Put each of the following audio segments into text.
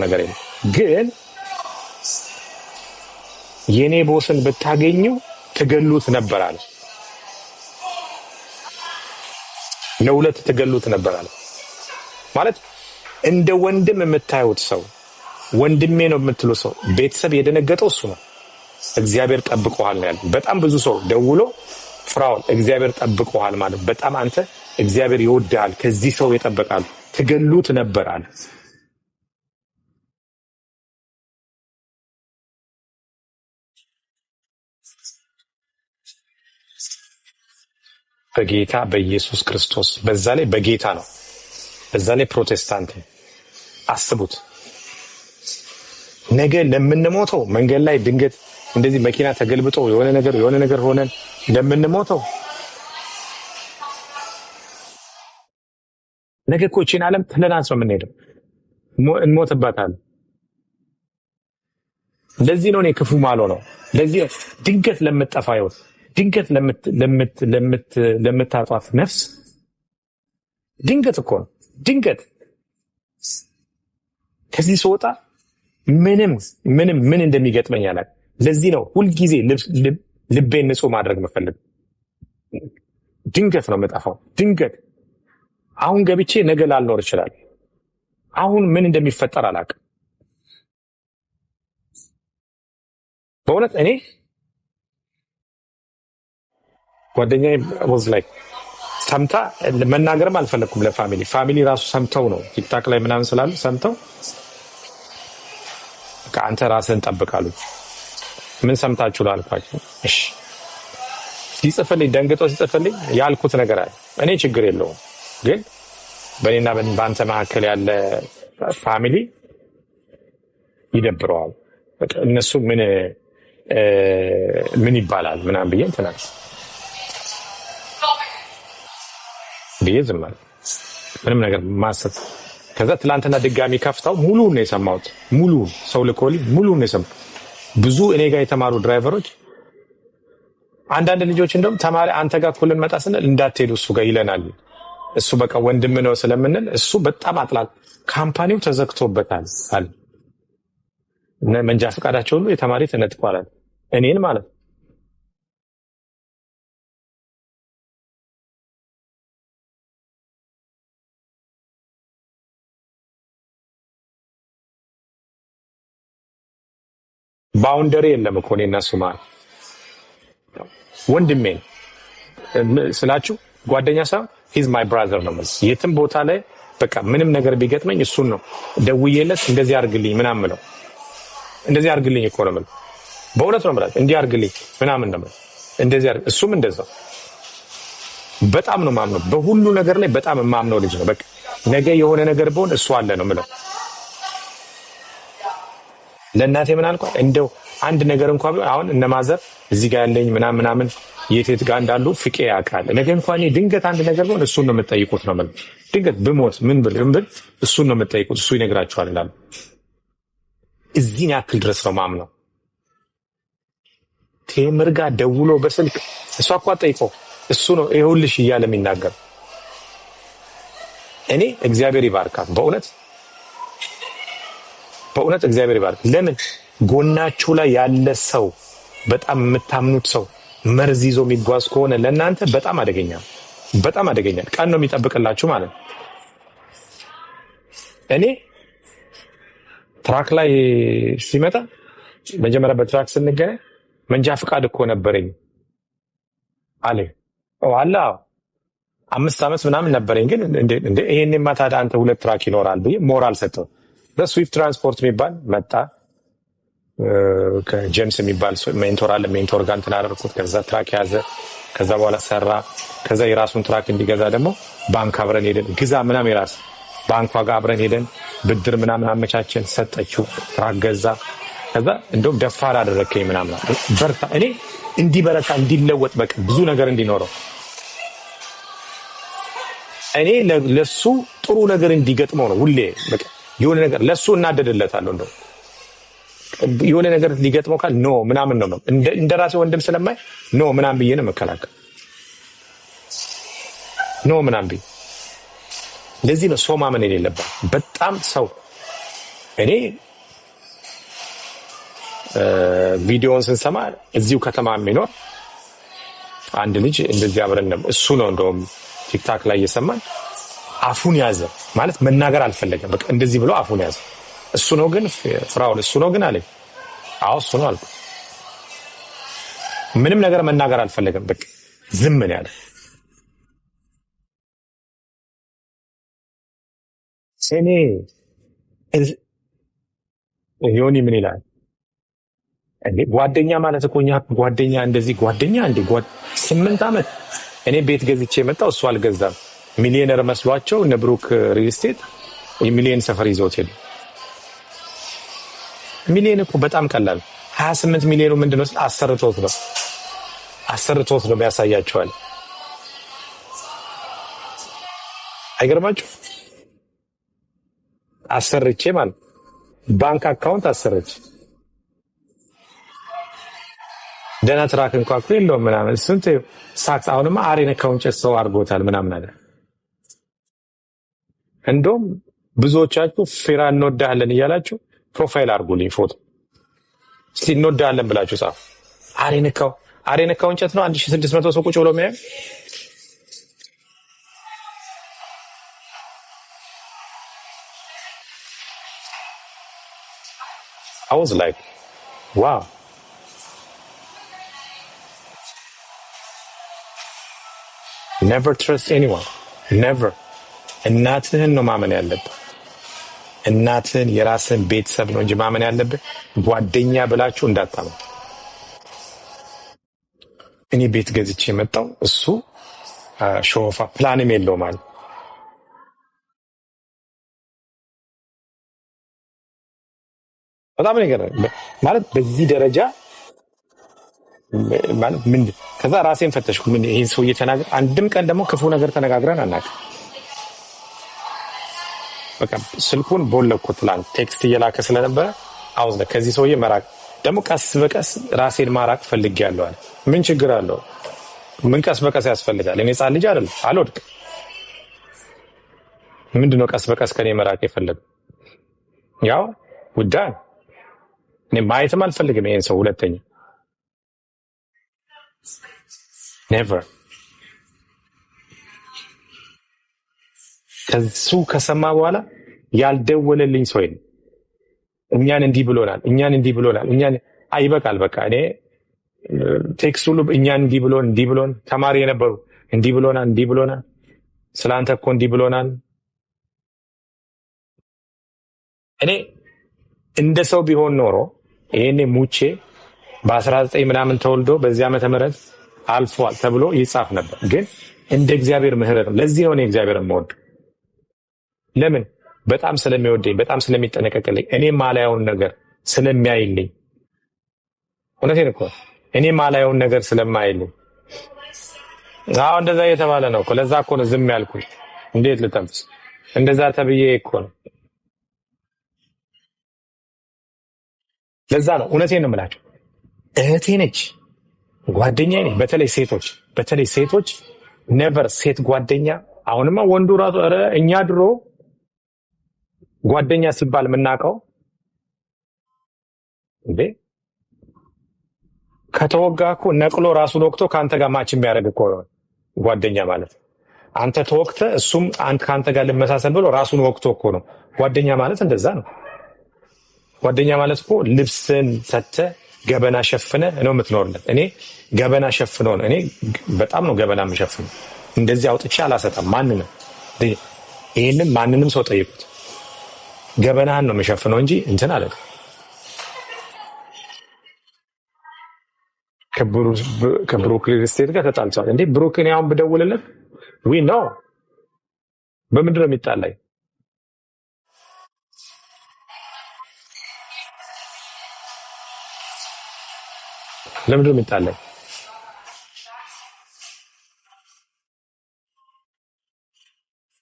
ነገር የለም። ግን የኔ ቦስን ብታገኙ ትገሉት ነበር አለ። ለሁለት ትገሉት ነበር አለ ማለት እንደ ወንድም የምታዩት ሰው ወንድሜ ነው የምትሉ ሰው ቤተሰብ የደነገጠው እሱ ነው። እግዚአብሔር ጠብቆሃል ነው ያለው። በጣም ብዙ ሰው ደውሎ ፍራውን እግዚአብሔር ጠብቆሃል ማለት በጣም አንተ እግዚአብሔር ይወድሃል ከዚህ ሰው ይጠብቃል ትገሉት ነበር አለ። በጌታ በኢየሱስ ክርስቶስ በዛ ላይ በጌታ ነው በዛ ላይ ፕሮቴስታንት አስቡት። ነገ ለምንሞተው መንገድ ላይ ድንገት እንደዚህ መኪና ተገልብጦ የሆነ ነገር ሆነን ለምንሞተው ነገ እኮ እቺን ዓለም ትለናት ነው የምንሄደው፣ እንሞትባታለን። ለዚህ ነው እኔ ክፉ ማለው ነው። ለዚህ ድንገት ለምትጠፋ ይወት ድንገት ለምታጧት ነፍስ ድንገት እኮ ነው ድንገት ከዚህ ስወጣ ምን እንደሚገጥመኝ አላውቅም። ለዚህ ነው ሁልጊዜ ልቤን ንጹህ ማድረግ መፈልግ። ድንገት ነው የምጠፋው ድንገት አሁን ገብቼ ነገ ላልኖር ይችላል። አሁን ምን እንደሚፈጠር አላውቅም። በእውነት እኔ ጓደኛዬ was like ሰምታ መናገርም አልፈለኩም ለፋሚሊ ራሱ ሰምተው ነው ቲክታክ ላይ ምናምን ስላሉ ሰምተው ከአንተ ራስህን ጠብቃሉ። ምን ሰምታችሁ ላልኳቸው እሺ ሲጽፍልኝ ደንግጦ ሲጽፍልኝ ያልኩት ነገር አለ። እኔ ችግር የለውም ግን በእኔና በአንተ መካከል ያለ ፋሚሊ ይደብረዋል። እነሱ ምን ይባላል ምናምን ብዬ እንትናል ብዬ ዝም አለ። ምንም ነገር ማሰብ ከዛ ትላንትና ድጋሚ ከፍታው ሙሉውን ነው የሰማሁት። ሙሉውን ሰው ልኮልኝ ሙሉውን ነው የሰማሁት። ብዙ እኔ ጋር የተማሩ ድራይቨሮች አንዳንድ ልጆች እንደውም ተማሪ አንተ ጋር ኩልን መጣ ስንል እንዳትሄዱ እሱ ጋር ይለናል። እሱ በቃ ወንድም ነው ስለምንል እሱ በጣም አጥላል ካምፓኒው ተዘግቶበታል አለ። መንጃ ፈቃዳቸው ሁሉ የተማሪ ተነጥቋል አለ። እኔን ማለት ባውንደሪ የለም እኮ እኔና እሱ ማለት ወንድሜ ስላችሁ ጓደኛ ሳይሆን he's my brother ነው ማለት። የትም ቦታ ላይ በቃ ምንም ነገር ቢገጥመኝ እሱን ነው ደውዬለት እንደዚህ አድርግልኝ ምናምን ነው እንደዚህ አድርግልኝ እኮ ነው ማለት። በእውነት ነው ማለት እንዲህ አድርግልኝ ምናምን ነው ማለት እንደዚህ አድርግ። እሱም እንደዛው በጣም ነው ማምነው በሁሉ ነገር ላይ በጣም ማምነው ልጅ ነው። በቃ ነገ የሆነ ነገር ቢሆን እሱ አለ ነው ማለት። ለእናቴ ምን አልኳት እንደው አንድ ነገር እንኳን ቢሆን አሁን እነማዘር እዚህ ጋር ያለኝ ምናምን የት ጋር እንዳሉ ፍቄ ያውቃል። ነገ እንኳን ድንገት አንድ ነገር ቢሆን እሱን ነው የምትጠይቁት ነው ማለት። ድንገት ብሞት ምን ብል እሱን ነው የምትጠይቁት፣ እሱ ይነግራችኋል ይላል። እዚህ ያክል ድረስ ነው ማምነው። ቴምር ጋር ደውሎ በስልክ እሷ እኮ ጠይቀው እሱ ነው ይኸውልሽ እያለ የሚናገር። እኔ እግዚአብሔር ይባርካት በእውነት እግዚአብሔር ይባርክ። ለምን ጎናችሁ ላይ ያለ ሰው በጣም የምታምኑት ሰው መርዝ ይዞ የሚጓዝ ከሆነ ለእናንተ በጣም አደገኛ ቀን ነው የሚጠብቅላችሁ ማለት ነው። እኔ ትራክ ላይ ሲመጣ መጀመሪያ በትራክ ስንገናኝ መንጃ ፍቃድ እኮ ነበረኝ አለ። አላ 5 ዓመት ምናምን ነበረኝ ግን እንደ ይሄንማ ታዲያ አንተ 2 ትራክ ይኖራል ብዬ ሞራል ሰጠው። በስዊፍት ትራንስፖርት የሚባል መጣ። ከጄምስ የሚባል ሜንቶር አለ። ሜንቶር ጋር እንትን አደረኩት። ከዛ ትራክ ያዘ። ከዛ በኋላ ሰራ። ከዛ የራሱን ትራክ እንዲገዛ ደግሞ ባንክ አብረን ሄደን ግዛ ምናምን የራስ ባንኳ ጋር አብረን ሄደን ብድር ምናምን አመቻቸን። ሰጠችው። ትራክ ገዛ። ከዛ እንደውም ደፋር አደረከኝ ምናምን በርታ። እኔ እንዲበረታ እንዲለወጥ በቃ ብዙ ነገር እንዲኖረው እኔ ለሱ ጥሩ ነገር እንዲገጥመው ነው ሁሌ በቃ የሆነ ነገር ለሱ እናደድለታለሁ። እንደው የሆነ ነገር ሊገጥመው ካል ኖ ምናምን ነው እንደ ራሴ ወንድም ስለማይ ኖ ምናምን ብዬ ነው መከላከል። ኖ ምናምን ብዬ ለዚህ ነው ሰው ማመን የሌለበት። በጣም ሰው እኔ ቪዲዮውን ስንሰማ እዚሁ ከተማ የሚኖር አንድ ልጅ እንደዚህ አብረን ነው እሱ ነው እንደውም ቲክታክ ላይ እየሰማን አፉን ያዘ ማለት መናገር አልፈለገም። በቃ እንደዚህ ብሎ አፉን ያዘ። እሱ ነው ግን ፍራውል እሱ ነው ግን አለኝ። አዎ እሱ ነው አልኩ። ምንም ነገር መናገር አልፈለገም። በቃ ዝም ነው ያለ። እኔ ዮኒ ምን ይላል እንዴ? ጓደኛ ማለት እኮ እኛ ጓደኛ እንደዚህ ጓደኛ እንዴ 8 ዓመት እኔ ቤት ገዝቼ መጣው እሱ አልገዛም። ሚሊዮነር መስሏቸው እነ ብሩክ ሪል ስቴት የሚሊዮን ሰፈር ይዘውት ሄዱ። ሚሊዮን እኮ በጣም ቀላል 28 ሚሊዮኑ ምንድነው? አሰርቶት ነው የሚያሳያቸዋል። አይገርማችሁ? አሰርቼ ማለት ባንክ አካውንት አሰርቼ ደህና ትራክ እንኳን እኮ የለውም ምናምን ስንት ሳክስ አሁንማ አሬን አካውንት ሰው አድርጎታል ምናምን አለ። እንደውም ብዙዎቻችሁ ፊራ እንወዳለን እያላችሁ ፕሮፋይል አድርጉልኝ ፎቶ እስቲ እንወዳለን ብላችሁ ጻፉ። አሬን አካውንት ነው 1600 ሰው ቁጭ ብሎ የሚያየው። I was like, wow. Never trust anyone. Never. እናትህን ነው ማመን ያለብህ። እናትህን የራስህን ቤተሰብ ነው እንጂ ማመን ያለብህ ጓደኛ ብላችሁ እንዳታመን። እኔ ቤት ገዝቼ የመጣው እሱ ሾፋ ፕላንም የለው ማለት በጣም ነገር ማለት በዚህ ደረጃ ማለት ምን ከዛ ራሴን ፈተሽኩ። ምን ይሄን ሰው እየተናገረ አንድም ቀን ደግሞ ክፉ ነገር ተነጋግረን አናውቅም። በቃ ስልኩን ቦለኩት ትላንት ቴክስት እየላከ ስለነበረ አውዝ ከዚህ ሰውዬ መራቅ ደግሞ ቀስ በቀስ ራሴን ማራቅ ፈልጌያለሁ አለ። ምን ችግር አለው? ምን ቀስ በቀስ ያስፈልጋል? እኔ ሕፃን ልጅ አይደለም አልወድቅ። ምንድነው ቀስ በቀስ ከኔ መራቅ የፈለገው? ያው ውዳን እኔ ማየትም አልፈልግም ይሄን ሰው ሁለተኛ ኔቨር። ከሱ ከሰማ በኋላ ያልደወለልኝ ሰው የለም። እኛን እንዲህ ብሎናል እኛን አይበቃል። በቃ እኔ ቴክስት ሁሉ እኛን እንዲህ ብሎን ተማሪ የነበሩ እንዲህ ብሎናል ስላንተ እኮ እንዲህ ብሎናል። እኔ እንደ ሰው ቢሆን ኖሮ ይሄኔ ሙቼ በ19 ምናምን ተወልዶ በዚህ ዓመተ ምህረት አልፏል ተብሎ ይጻፍ ነበር። ግን እንደ እግዚአብሔር ምህረት ነው። ለዚህ ነው እኔ እግዚአብሔርን የምወደው። ለምን? በጣም ስለሚወደኝ፣ በጣም ስለሚጠነቀቅልኝ፣ እኔ ማላየውን ነገር ስለሚያይልኝ። እውነቴን እኮ እኔ ማላየውን ነገር ስለማይልኝ። አዎ እንደዛ እየተባለ ነው እኮ። ለዛ እኮ ነው ዝም ያልኩኝ። እንዴት ልተንፍስ? እንደዛ ተብዬ እኮ ነው። ለዛ ነው እውነቴን ነው የምላቸው። እህቴ ነች፣ ጓደኛዬ ነች። በተለይ ሴቶች ኔቨር ሴት ጓደኛ። አሁንማ ወንዱ ራሱ ኧረ እኛ ድሮ ጓደኛ ሲባል የምናውቀው እንዴ ከተወጋ እኮ ነቅሎ ራሱን ወቅቶ ከአንተ ጋር ማች የሚያደርግ እኮ ጓደኛ ማለት። አንተ ተወቅተ እሱም ከአንተ ጋር ልመሳሰል ብሎ ራሱን ወቅቶ እኮ ነው ጓደኛ ማለት። እንደዛ ነው ጓደኛ ማለት እኮ ልብስን ሰተ ገበና ሸፍነ ነው የምትኖርለት። እኔ ገበና ሸፍነው ነው። እኔ በጣም ነው ገበና የምሸፍነው። እንደዚህ አውጥቼ አላሰጣም ማንንም። ይሄንን ማንንም ሰው ጠይቁት። ገበናህን ነው የምሸፍነው እንጂ እንትን አለ። ከብሩክ ሪል ስቴት ጋር ተጣልቷል እንዴ? ብሩክን ያውን ብደውልለት ነው በምንድን ነው የሚጣላኝ? ለምንድን ነው የሚጣላኝ?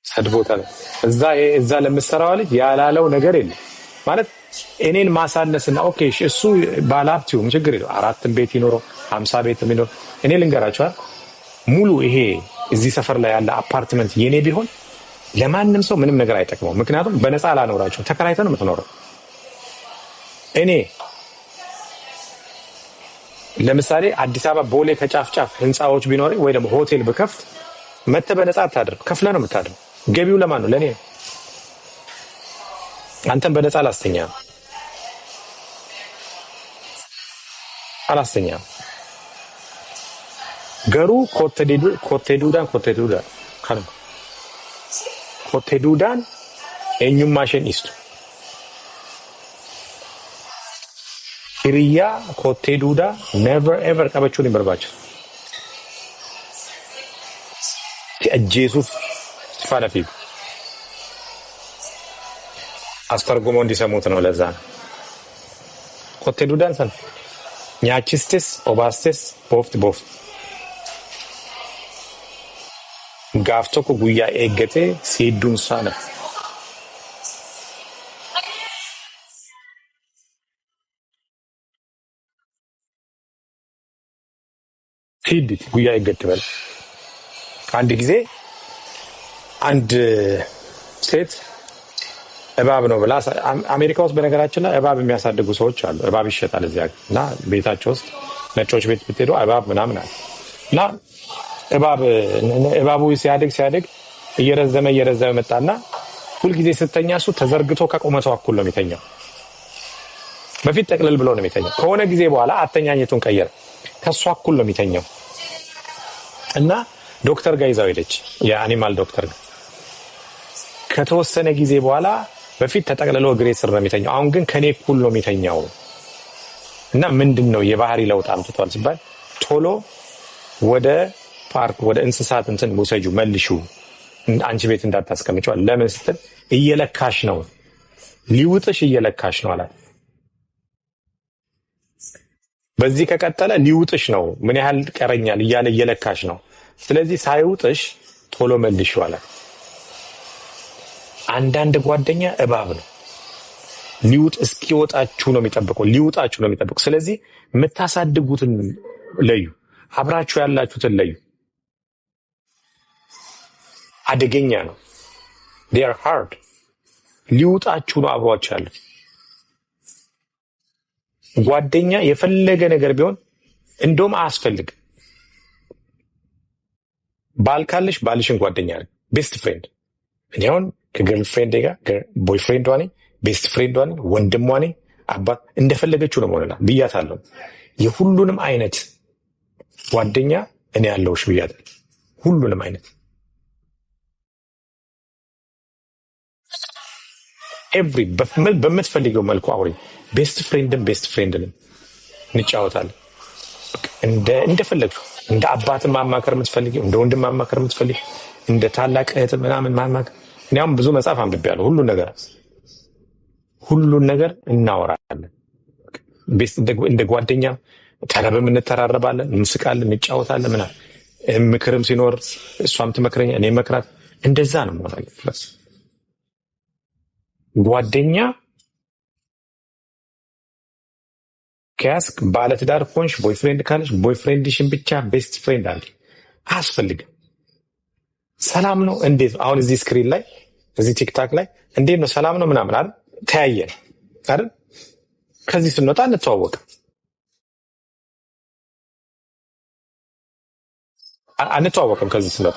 ሰድቦታል። እዛ ለምሰራው ልጅ ያላለው ነገር የለም ማለት እኔን ማሳነስና ኦኬ እሱ ባለሀብት ችግር የለው 4 ቤት ይኖረው 50 ቤት የሚኖር እኔ ልንገራችኋል ሙሉ ይሄ እዚህ ሰፈር ላይ ያለ አፓርትመንት የኔ ቢሆን ለማንም ሰው ምንም ነገር አይጠቅመው። ምክንያቱም በነፃ አላኖራቸው ተከራይተን ነው የምትኖረው። እኔ ለምሳሌ አዲስ አበባ ቦሌ ከጫፍ ጫፍ ህንፃዎች ቢኖር ወይ ደግሞ ሆቴል ብከፍት መተህ በነፃ አታድርም፣ ከፍለህ ነው የምታድረው። ገቢው ለማን ነው? ለእኔ። አንተም በነፃ አላስተኛም። ገሩ ኮቴዱዳን ኤኙማሽን ኢስቱ ሂሪያ ኮቴዱዳ ኔቨር ኤቨር ቀበቹን ይበርባቸው ሲአጄሱፍ ሲፋነፊ አስተርጉሞ እንዲሰሙት ነው። ለዛ ነው ኮቴዱዳን ሰን ኛቺስቴስ ኦባስቴስ ቦፍት gaaf tokko guyyaa eeggatee siidduun sana ሲድ ጉያ eeggatti በል። አንድ ጊዜ አንድ ሴት እባብ ነው ብላ አሜሪካ ውስጥ በነገራችን ላይ እባብ የሚያሳድጉ ሰዎች አሉ። እባብ ይሸጣል እዚያ እና ቤታቸው ውስጥ ነጮች ቤት ብትሄዱ እባብ ምናምን አለ እና እባቡ ሲያድግ እየረዘመ መጣና ሁልጊዜ ስተኛ እሱ ተዘርግቶ ከቁመቱ እኩል ነው የሚተኛው። በፊት ጠቅልል ብሎ ነው የሚተኛው። ከሆነ ጊዜ በኋላ አተኛኘቱን ቀየረ። ከሷ እኩል ነው የሚተኛው እና ዶክተር ጋር ይዛው ሄደች፣ የአኒማል ዶክተር ጋር። ከተወሰነ ጊዜ በኋላ በፊት ተጠቅልሎ እግሬ ስር ነው የሚተኛው፣ አሁን ግን ከኔ እኩል ነው የሚተኛው እና ምንድነው የባህሪ ለውጥ አምጥቷል ሲባል ቶሎ ወደ ፓርክ ወደ እንስሳት እንትን ሙሰጁ መልሹ፣ አንቺ ቤት እንዳታስቀምጪው። ለምን ስትል እየለካሽ ነው፣ ሊውጥሽ እየለካሽ ነው አላት። በዚህ ከቀጠለ ሊውጥሽ ነው፣ ምን ያህል ቀረኛል እያለ እየለካሽ ነው። ስለዚህ ሳይውጥሽ ቶሎ መልሹ አላት። አንዳንድ ጓደኛ እባብ ነው፣ ሊውጥ እስኪወጣችሁ ነው የሚጠብቀው፣ ሊውጣችሁ ነው የሚጠብቀው። ስለዚህ የምታሳድጉትን ለዩ፣ አብራችሁ ያላችሁትን ለዩ። አደገኛ ነው። they are hard ሊውጣችሁ ነው አብሯችሁ ያለው ጓደኛ። የፈለገ ነገር ቢሆን እንደውም አያስፈልግም። ባል ካለሽ ባልሽን ጓደኛ ነው፣ ቤስት ፍሬንድ። እኔ አሁን ከገርል ፍሬንድ ጋር ቦይ ፍሬንዷ ነኝ፣ ቤስት ፍሬንዷ ነኝ፣ ወንድሟ ነኝ፣ አባት እንደፈለገችው ነው ሆነላ ብያታለሁ። የሁሉንም አይነት ጓደኛ እኔ ያለውሽ ብያታለሁ። ሁሉንም አይነት ኤቭሪ በምትፈልገው መልኩ አውሪ። ቤስት ፍሬንድንም እንጫወታለን። እንደፈለግሽው እንደ አባት ማማከር የምትፈልጊው፣ እንደ ወንድም ማማከር የምትፈልጊው፣ እንደ ታላቅ እህት ምናምን ማማከር። እኔ አሁን ብዙ መጽሐፍ አንብቤያለሁ። ሁሉን ነገር እናወራለን። እንደ ጓደኛ ተረብም እንተራረባለን፣ እንስቃለን፣ እንጫወታለን ምናምን። ምክርም ሲኖር እሷም ትመክረኛ፣ እኔ መክራት። እንደዛ ነው መሆን አለበት። ጓደኛ ከያዝክ ባለትዳር ኮንሽ ቦይፍሬንድ ካለሽ ቦይፍሬንድሽን ብቻ ቤስት ፍሬንድ አለ። አያስፈልግም። ሰላም ነው እንዴት? አሁን እዚህ ስክሪን ላይ እዚህ ቲክታክ ላይ እንዴት ነው ሰላም ነው ምናምን አይደል? ተያየን አይደል? ከዚህ ስንወጣ አንተዋወቅም። ከዚህ ስንወጣ